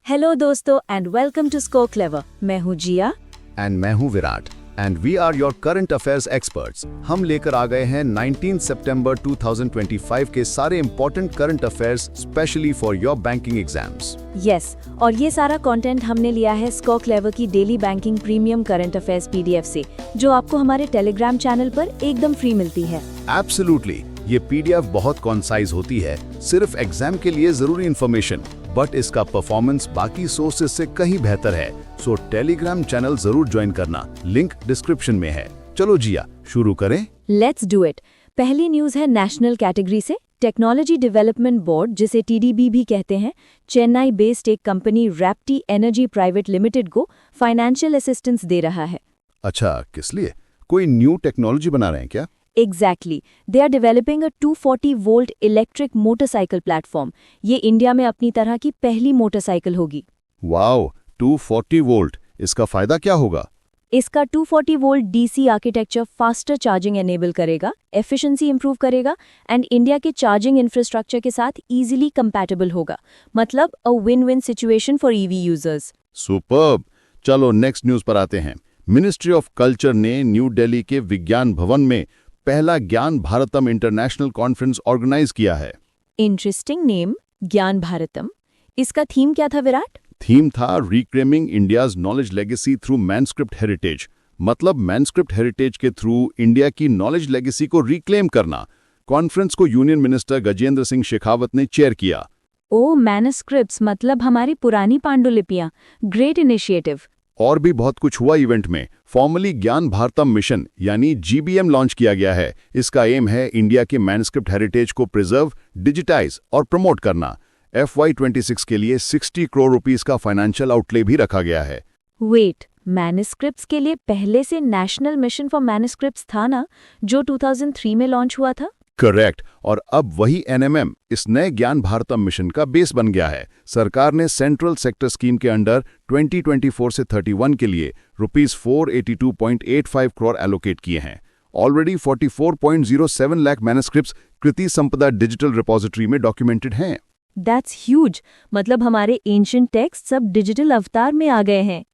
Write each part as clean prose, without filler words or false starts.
Hello दोस्तों and welcome to score clever. मैं हूँ जिया एंड मैं हूं Virat and we are your current affairs experts. हम लेकर आ गए हैं 19 सितंबर 2025 के सारे important current affairs specially for your banking exams. Yes, और ये सारा कंटेंट हमने लिया है स्को क्लेवर की daily banking premium current affairs PDF से, जो आपको हमारे टेलीग्राम चैनल पर एकदम फ्री मिलती है। एब्सोल्युटली, ये पीडीएफ बहुत कॉन्साइज होती है, सिर्फ एग्जाम के लिए जरूरी इंफॉर्मेशन, बट इसका परफॉर्मेंस बाकी सोर्सेज से कहीं बेहतर है। सो टेलीग्राम चैनल जरूर ज्वाइन करना, लिंक डिस्क्रिप्शन में है। चलो जिया, शुरू करें। Let's do it. पहली न्यूज है नेशनल कैटेगरी से। टेक्नोलॉजी डेवलपमेंट बोर्ड, जिसे टीडीबी भी कहते हैं, चेन्नई बेस्ड एक company Raptee energy private limited को फाइनेंशियल असिस्टेंस दे रहा है। अच्छा, किस लिए? कोई न्यू टेक्नोलॉजी बना रहे हैं क्या? Exactly. They are developing a 240 volt electric motorcycle platform. ये इंडिया में अपनी तरह की पहली मोटरसाइकिल होगी। वाओ, 240 वोल्ट, इसका फायदा क्या होगा? इसका 240 volt DC architecture faster charging enable करेगा, एफिशिएंसी इंप्रूव करेगा एंड इंडिया के चार्जिंग इंफ्रास्ट्रक्चर के साथ इजीली कंपैटिबल होगा। मतलब a win win situation for EV users. Superb. चलो नेक्स्ट न्यूज पर आते हैं। मिनिस्ट्री ऑफ कल्चर ने न्यू दिल्ली के विज्ञान भवन में पहला ज्ञान भारतम इंटरनेशनल कॉन्फ्रेंस ऑर्गेनाइज किया है। इंटरेस्टिंग नेम, ज्ञान भारतम। इसका थीम क्या था विराट? थीम था reclaiming India's knowledge legacy through manuscript heritage. मतलब मैनस्क्रिप्ट हेरिटेज के थ्रू इंडिया की नॉलेज लेगेसी को रिक्लेम करना। कॉन्फ्रेंस को यूनियन मिनिस्टर गजेंद्र सिंह शेखावत ने चेयर किया। ओ, मैनस्क्रिप्ट्स मतलब हमारी पुरानी पांडुलिपियां। Great initiative. और भी बहुत कुछ हुआ इवेंट में। फॉर्मली ज्ञान भारतम मिशन यानी जीबीएम लॉन्च किया गया है। इसका एम है इंडिया के मैनस्क्रिप्ट हेरिटेज को प्रिजर्व, डिजिटाइज और प्रमोट करना। FY26 के लिए 60 करोड़ रुपीस का फाइनेंशियल आउटले भी रखा गया है। वेट, मैनस्क्रिप्ट्स के लिए पहले से नेशनल मिशन फॉर मैनस्क्रिप्ट्स था ना, जो 2003 में लॉन्च हुआ था? करेक्ट, और अब वही NMM इस नए ज्ञान भारतम मिशन का बेस बन गया है। सरकार ने सेंट्रल सेक्टर स्कीम के अंडर 2024 से 31 के लिए ₹482.85 करोड़ एलोकेट किए हैं। ऑलरेडी 44.07 लाख मैनस्क्रिप्ट्स कृति संपदा डिजिटल रिपोजिटरी में डॉक्यूमेंटेड हैं। That's huge. मतलब हमारे एंशिएंट टेक्स्ट सब डिजिटल अवतार में आ गए हैं।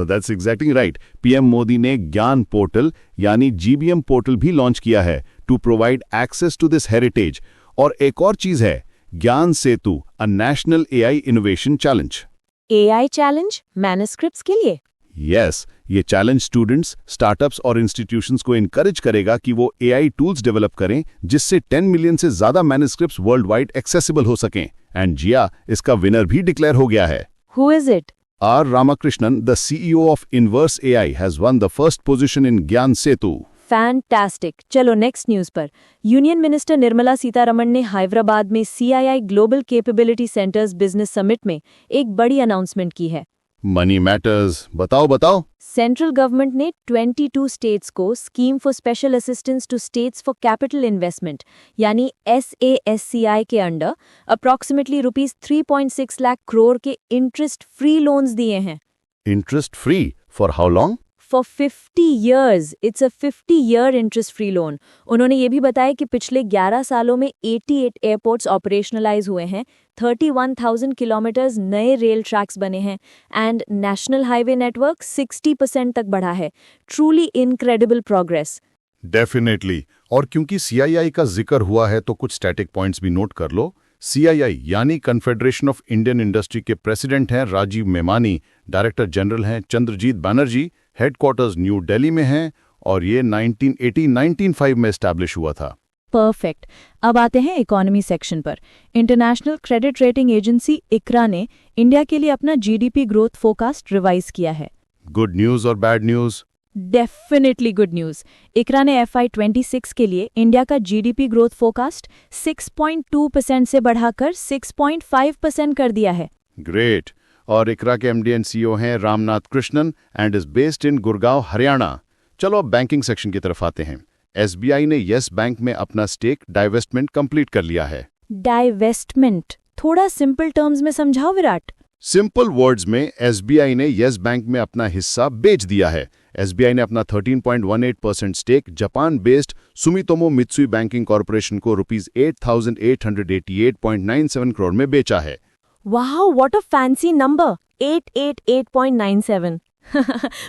That's exactly right. PM Modi ने ज्ञान पोर्टल यानी GBM पोर्टल भी लॉन्च किया है to provide access to this heritage. और एक और चीज है, Gyan Setu, a national AI innovation challenge. AI challenge manuscripts के लिए? यस, ये चैलेंज स्टूडेंट्स, स्टार्टअप्स और इंस्टीट्यूशंस को इनकरेज करेगा कि वो AI टूल्स डेवलप करें जिससे 10 मिलियन से ज्यादा मैनस्क्रिप्ट्स वर्ल्ड वाइड एक्सेसिबल हो सकें। एंड जिया, इसका विनर भी डिक्लेयर हो गया है। Who is it? R. Ramakrishnan, the CEO of Inverse AI, has won the first position in Gyan Setu. Fantastic. चलो नेक्स्ट न्यूज पर। यूनियन मिनिस्टर निर्मला सीतारमण ने हैदराबाद में CII global capability centres business summit में एक बड़ी अनाउंसमेंट की है। मनी मैटर्स, बताओ बताओ। सेंट्रल गवर्नमेंट ने 22 स्टेट्स को scheme for special assistance to states for capital investment यानी SASCI के अंडर अप्रॉक्सीमेटली ₹3.6 लाख करोड़ के इंटरेस्ट फ्री लोन्स दिए हैं। Interest free for how long? For 50 years। It's a 50-year interest free loan. उन्होंने ये भी बताया कि पिछले 11 सालों में 88 एयरपोर्ट्स ऑपरेशनलाइज हुए हैं, 31,000 किलोमीटर्स नए रेल ट्रैक्स बने हैं एंड नेशनल हाईवे नेटवर्क 60% तक बढ़ा है। Truly incredible progress. डेफिनेटली। और क्योंकि CII का जिक्र हुआ है तो कुछ स्टैटिक पॉइंट्स भी नोट कर लो। CII यानी कन्फेडरेशन ऑफ इंडियन इंडस्ट्री के प्रेसिडेंट हैं राजीव मेमानी, डायरेक्टर जनरल हैं चंद्रजीत बैनर्जी, हेडक्वार्टर्स न्यू दिल्ली में हैं और ये 1995 में एस्टैब्लिश हुआ था। परफेक्ट। अब आते हैं इकोनॉमी सेक्शन पर। International credit rating agency ICRA ने इंडिया के लिए अपना GDP ग्रोथ फोरकास्ट रिवाइज किया है। गुड न्यूज और bad news? Definitely good news. ICRA ने FY26 के लिए इंडिया का GDP ग्रोथ फोरकास्ट 6.2% से बढ़ाकर 6.5% कर दिया है। ग्रेट। और ICRA के MD एंड CEO हैं Ramnath Krishnan and is based in Gurgaon, Haryana. चलो अब बैंकिंग सेक्शन की तरफ आते हैं। SBI ने येस बैंक में अपना स्टेक डाइवेस्टमेंट कंप्लीट कर लिया है। डाइवेस्टमेंट थोड़ा सिंपल टर्म्स में समझाओ विराट। सिंपल वर्ड्स में SBI ने येस बैंक में अपना हिस्सा बेच दिया है। SBI ने अपना 13.18% stake Japan based Sumitomo Mitsui banking corporation को ₹8,888.97 करोड़ में बेचा है। Wow, what a fancy number! 888.97.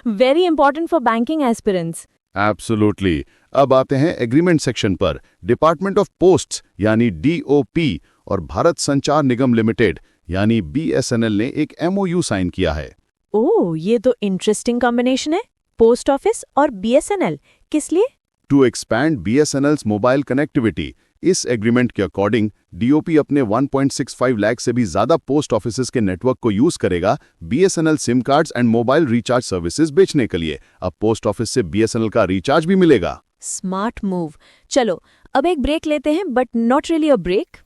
Very important for banking aspirants. Absolutely. अब आते हैं एग्रीमेंट सेक्शन पर। डिपार्टमेंट ऑफ पोस्ट्स यानी DOP और भारत संचार निगम लिमिटेड यानी BSNL ने एक MOU साइन किया है। ओह, ये तो इंटरेस्टिंग कॉम्बिनेशन है। पोस्ट ऑफिस और BSNL किस लिए? To expand BSNL's mobile connectivity. इस एग्रीमेंट के अकॉर्डिंग DOP अपने 1.65 लाख से भी ज्यादा पोस्ट ऑफिसेज के नेटवर्क को यूज करेगा BSNL sim cards and mobile recharge services बेचने के लिए। अब पोस्ट ऑफिस से BSNL का रिचार्ज भी मिलेगा। Smart move. चलो अब एक ब्रेक लेते हैं, but not really a break.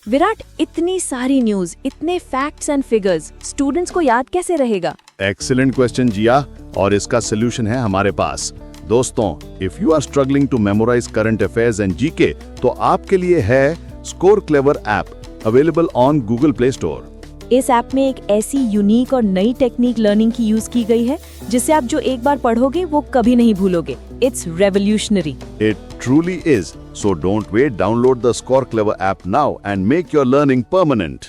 Virat, इतनी सारी न्यूज, इतने फैक्ट्स एंड फिगर्स, स्टूडेंट्स को याद कैसे रहेगा? एक्सीलेंट क्वेश्चन जिया, और इसका सोल्यूशन है हमारे पास। दोस्तों, if you are struggling to memorise current affairs and GK, तो आपके लिए है score clever app, available on Google Play Store. इस ऐप में एक ऐसी यूनिक और नई टेक्निक लर्निंग की यूज की गई है जिससे आप जो एक बार पढ़ोगे वो कभी नहीं भूलोगे। It's revolutionary. It truly is. So don't wait, download the Score Clever app now and make your learning permanent.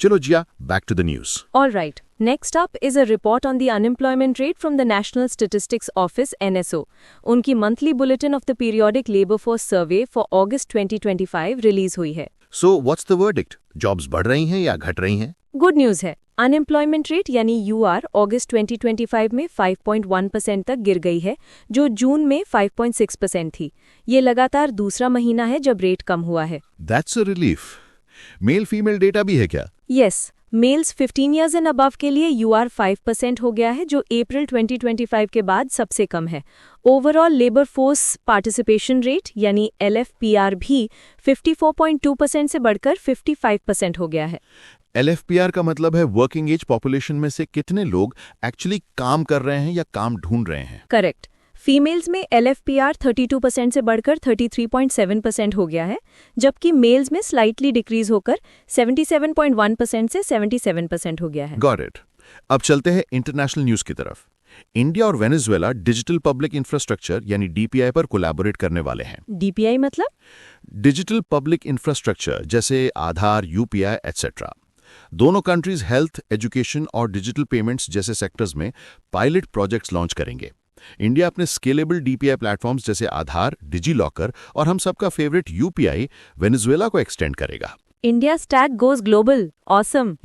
Chalo Jia, back to the news. All right. Next up is a report on the unemployment rate from the National Statistics Office NSO. उनकी monthly bulletin of the periodic labor force survey for August 2025 release हुई है। So what's the verdict? Jobs बढ़ रही हैं या घट रही हैं? गुड न्यूज है। अनएम्प्लॉयमेंट रेट यानी UR अगस्त 2025 में 5.1% तक गिर गई है, जो जून में 5.6% थी। ये लगातार दूसरा महीना है जब रेट कम हुआ है। That's a relief. Male female data भी है क्या? Yes, males 15 years and above के लिए UR 5% हो गया है, जो अप्रैल 2025 के बाद सबसे कम है। Overall labour force participation rate यानी LFPR भी 54.2% से बढ़कर 55% हो गया है। LFPR का मतलब है वर्किंग एज पॉपुलेशन में से कितने लोग एक्चुअली काम कर रहे हैं या काम ढूंढ रहे हैं। करेक्ट। फीमेल्स में LFPR 32% से बढ़कर 33.7% हो गया है, जबकि मेल्स में स्लाइटली डिक्रीज होकर 77.1% से 77% हो गया है। Got it. अब चलते हैं इंटरनेशनल न्यूज की तरफ। इंडिया और वेनेजुएला डिजिटल पब्लिक इंफ्रास्ट्रक्चर यानी DPI पर कोलैबोरेट करने वाले हैं। DPI मतलब? डिजिटल पब्लिक इंफ्रास्ट्रक्चर जैसे आधार, UPI एटसेट्रा। दोनों कंट्रीज हेल्थ, एजुकेशन और डिजिटल पेमेंट्स जैसे सेक्टर्स में पायलट प्रोजेक्ट्स लॉन्च करेंगे। इंडिया अपने स्केलेबल DPI प्लेटफॉर्म्स जैसे आधार, डिजीलॉकर और हम सबका फेवरेट UPI वेनेजुएला को एक्सटेंड करेगा। India stack goes global. Awesome.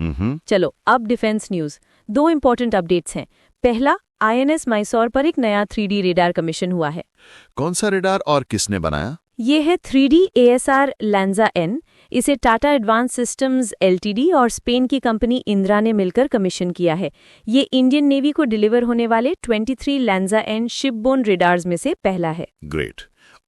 चलो अब डिफेंस न्यूज। 2 इंपॉर्टेंट अपडेट्स हैं। पहला, INS मैसूर पर एक नया 3D रेडार कमीशन हुआ है। कौन सा रेडार और किसने बनाया? ये है 3D ASR लैंजा N। इसे टाटा एडवांस सिस्टम्स LTD और स्पेन की कंपनी इंद्रा ने मिलकर कमीशन किया है। ये इंडियन नेवी को डिलीवर होने वाले 23 लैंजा N शिपबोर्न रेडार्स में से पहला है। ग्रेट।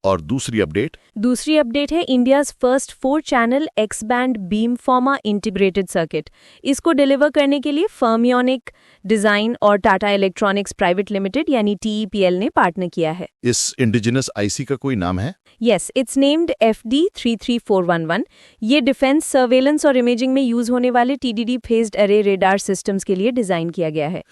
और दूसरी अपडेट? दूसरी अपडेट है India's first four channel X band beamformer integrated circuit. इसको डिलीवर करने के लिए फर्मियोनिक डिजाइन और टाटा इलेक्ट्रॉनिक्स प्राइवेट लिमिटेड यानी TEPL ने पार्टनर किया है। इस इंडिजिनस IC का कोई नाम है? Yes, it's named FD33411। ये डिफेंस, सर्वेलेंस और इमेजिंग में यूज होने वाले TDD phased array radar systems के लिए डिजाइन किया गया है।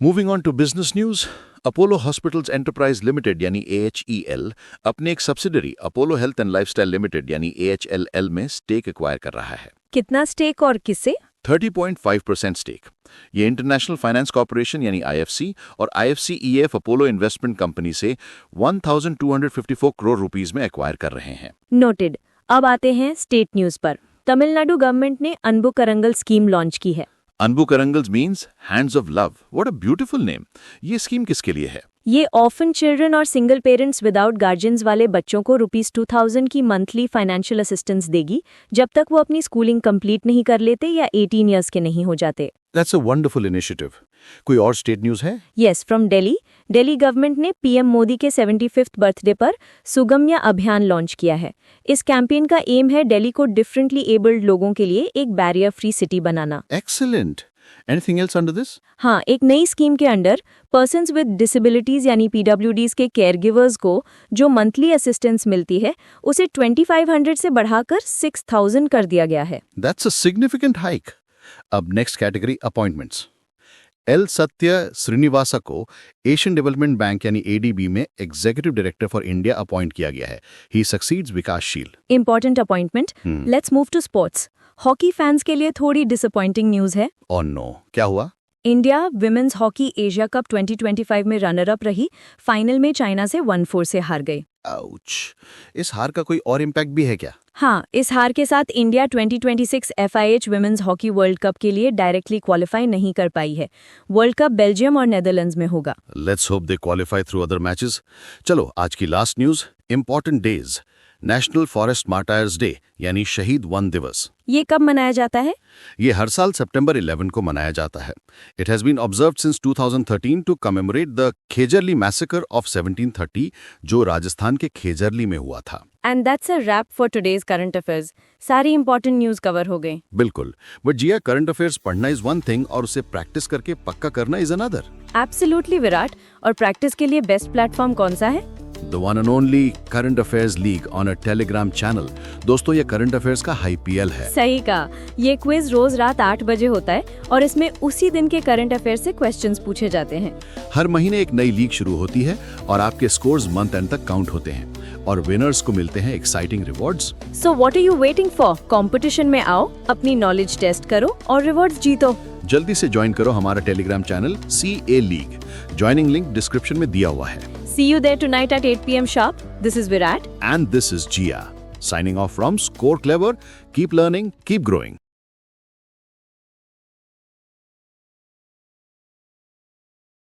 Moving on to business news. Apollo hospitals enterprise limited यानी AHEL अपने एक subsidiary Apollo health and lifestyle limited यानी AHLL में स्टेक एक्वायर कर रहा है। कितना स्टेक और किससे? 30.5% स्टेक। ये इंटरनेशनल फाइनेंस कॉर्पोरेशन यानी IFC और IFC EF Apollo investment company से 1254 करोड़ रुपीस में एक्वायर कर रहे हैं। नोटेड। अब आते हैं स्टेट न्यूज पर। तमिलनाडु गवर्नमेंट ने अनबु करंगल स्कीम लॉन्च की है। Anbu Karangals means hands of love. What a beautiful name. ये स्कीम किसके लिए है? ये ऑर्फन चिल्ड्रन और सिंगल पेरेंट्स विदाउट गार्जियंस वाले बच्चों को ₹2000 की मंथली फाइनेंशियल असिस्टेंस देगी जब तक वो अपनी स्कूलिंग कंप्लीट नहीं कर लेते या 18 इयर्स के नहीं हो जाते। That's a wonderful initiative. कोई और स्टेट न्यूज है? Yes, from Delhi. Delhi government ने PM मोदी के 75th बर्थडे पर सुगम्या अभियान लॉन्च किया है। इस कैंपेन का एम है दिल्ली को डिफरेंटली एबल्ड लोगों के लिए एक barrier free city banana. Excellent. Anything else under this? हाँ, एक नई स्कीम के अंडर पर्सन्स विद डिसेबिलिटीज यानी PWDs के केयरगिवर्स को जो मंथली असिस्टेंस मिलती है उसे 2500 से बढ़ाकर 6000 कर दिया गया है। That's a significant hike. अब next category appointments. L. Satya Srinivasa को एशियन डेवलपमेंट बैंक यानी ADB में executive director for India appoint किया गया है। ही सक्सीड्स विकासशील। Important appointment. Let's move to sports. Hockey fans के लिए थोड़ी डिसअपॉइंटिंग न्यूज़ है। और नो, क्या हुआ? India women's hockey Asia cup 2025 में रनर अप रही, फाइनल में चाइना से 1-4 से हार गई। आउच। इस हार का कोई और इम्पैक्ट भी है क्या? हाँ, इस हार के साथ India 2026 FIH women's hockey world cup के लिए डायरेक्टली क्वालिफाई नहीं कर पाई है। वर्ल्ड कप बेल्जियम और नेदरलैंड्स में होगा। Let's hope they qualify through other matches. चलो, आज की last news, important days. National forest martyrs day यानी शहीद वन दिवस। ये कब मनाया जाता है? ये हर साल सितंबर 11 को मनाया जाता है। It has been observed since 2013 to commemorate the Khejarli massacre of 1730, जो राजस्थान के खेजरली में हुआ था। And that's a wrap for today's current affairs. सारी इंपॉर्टेंट न्यूज कवर हो गई। बिल्कुल, बट जिया, करंट अफेयर्स पढ़ना इज वन थिंग और उसे प्रैक्टिस करके पक्का करना इज अनदर। एब्सोल्युटली विराट। और प्रैक्टिस के लिए बेस्ट प्लेटफॉर्म कौन सा है? The one and only current affairs league on a Telegram channel. दोस्तों, ये करंट अफेयर्स का IPL है। सही कहा। ये क्विज रोज रात 8 बजे होता है और इसमें उसी दिन के करंट अफेयर्स से क्वेश्चंस पूछे जाते हैं। हर महीने एक नई लीग शुरू होती है और आपके स्कोर्स मंथ एंड तक काउंट होते हैं और विनर्स को मिलते हैं exciting rewards. So what are you waiting for? Competition में आओ, अपनी नॉलेज टेस्ट करो और रिवॉर्ड्स जीतो। जल्दी से ज्वाइन करो हमारा Telegram channel CA league. Joining link description में दिया हुआ है। See you there tonight at 8 p.m. sharp. This is Virat. And this is Jia. Signing off from Score Clever. Keep learning, keep growing.